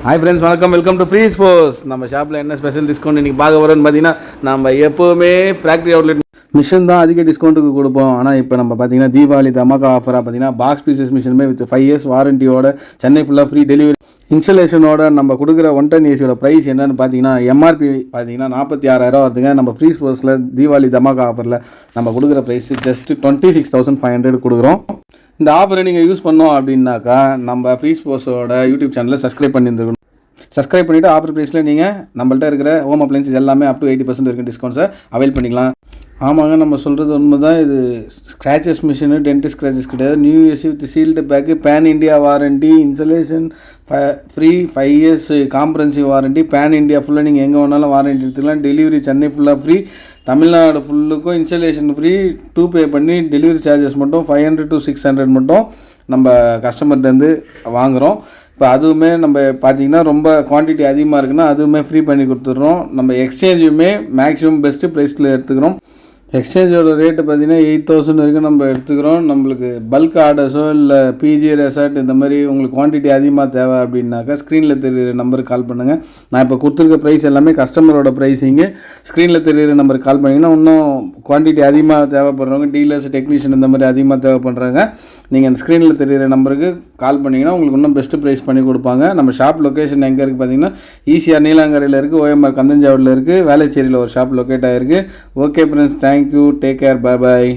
Hi friends, வணக்கம். Welcome to free sports. நம்ம ஷாப்பில் என்ன ஸ்பெஷல் டிஸ்கவுண்ட் இன்றைக்கி பார்க்க வரோன்னு பார்த்தீங்கன்னா, நம்ம எப்போவுமே ஃபேக்ட்ரி அவுட்லெட் மிஷின் தான் அதிக டிஸ்கவுண்ட்டுக்கு கொடுப்போம். ஆனால் இப்போ நம்ம பார்த்தீங்கன்னா தீபாவளி தமாக்கா ஆஃபராக பார்த்தீங்கன்னா பாக்ஸ் பீசஸ் மிஷினுமே வித் 5 years வாரண்டியோட சென்னை ஃபுல்லாக ஃப்ரீ டெலிவரி இன்ஸ்டலேஷனோட நம்ம கொடுக்குற 110 ஏசியோட ப்ரைஸ் என்னன்னு பார்த்தீங்கன்னா எம்ஆர்பி பார்த்தீங்கன்னா 46,000 வருதுங்க. நம்ம ஃப்ரீ ஸ்போர்ட்ஸில் தீபாவளி தமாக்கா ஆஃபரில் நம்ம கொடுக்குற ப்ரைஸ் ஜஸ்ட் 26,500 கொடுக்குறோம். இந்த ஆஃபரை நீங்கள் யூஸ் பண்ணோம் அப்படின்னாக்கா நம்ம ஃப்ரீ ஸ்போர்ட்ஸோட யூடியூப் சேனலை சப்ஸ்கிரைப் பண்ணியிருந்துருக்கணும். சப்ஸ்கிரைப் பண்ணிவிட்டு ஆஃபர் ப்ரைஸில் நீங்கள் நம்மள்ட்ட இருக்கிற ஹோம் அப்ளைன்சஸ் எல்லாமே அப் டு 80% இருக்க டிஸ்கவுண்ட்ஸை அவைல் பண்ணிக்கலாம். ஆமாங்க, நம்ம சொல்கிறது உண்மை தான். இது ஸ்க்ராச்சஸ் மிஷினு, டென்டிஸ்ட் ஸ்க்ராச்சஸ் கிடையாது. New AC with sealed pack, pan India warranty, installation free, 5 years comprehensive warranty, pan India ஃபுல்லாக நீங்கள் எங்கே வேணாலும் வாரண்டி எடுத்துக்கலாம். டெலிவரி சென்னை ஃபுல்லாக ஃப்ரீ, தமிழ்நாடு ஃபுல்லுக்கும் இன்ஸ்டலேஷன் ஃப்ரீ. பே பண்ணி டெலிவரி சார்ஜஸ் மட்டும் 500 to 600 மட்டும் நம்ம கஸ்டமர்கிட்டருந்து வாங்குகிறோம். இப்போ அதுவுமே நம்ம பார்த்திங்கன்னா ரொம்ப குவான்டிட்டி அதிகமாக இருக்குன்னா அதுவுமே ஃப்ரீ பண்ணி கொடுத்துட்றோம். நம்ம எக்ஸ்சேஞ்சுமே மேக்ஸிமம் பெஸ்ட்டு ப்ரைஸில் எடுத்துக்கிறோம். எக்ஸ்சேஞ்சோட ரேட்டு பார்த்திங்கன்னா 8,000 வரைக்கும் நம்ம எடுத்துக்கிறோம். நம்மளுக்கு பல்க் ஆர்டர்ஸோ இல்லை பிஜி ரெசார்ட் இந்த மாதிரி உங்களுக்கு குவான்டிட்டி அதிகமாக தேவை அப்படின்னாக்கா ஸ்க்ரீனில் தெரியுற நம்பருக்கு கால் பண்ணுங்கள். நான் இப்போ கொடுத்துருக்க ப்ரைஸ் எல்லாமே கஸ்டமரோட ப்ரைஸிங்கு. ஸ்க்ரீனில் தெரியுற நம்பருக்கு கால் பண்ணிங்கன்னா இன்னும் குவான்டிட்டி அதிகமாக தேவைப்படுறவங்க, டீலர்ஸ், டெக்னீஷியன் இந்த மாதிரி அதிகமாக தேவைப்படுறாங்க. நீங்கள் அந்த ஸ்க்ரீனில் தெரியுற நம்பருக்கு கால் பண்ணிங்கன்னா உங்களுக்கு இன்னும் பெஸ்ட்டு ப்ரைஸ் பண்ணி கொடுப்பாங்க. நம்ம ஷாப் லொக்கேஷன் எங்கே இருக்குது பார்த்தீங்கன்னா ஈசிஆர் நீலாங்கரையில் இருக்குது, ஓஎம்ஆர் கந்தஞ்சாவடியில் இருக்குது, வேளச்சேரியில் ஒரு ஷாப் லொக்கேட் ஆகிருக்கு. Okay friends, thank you, take care, bye bye.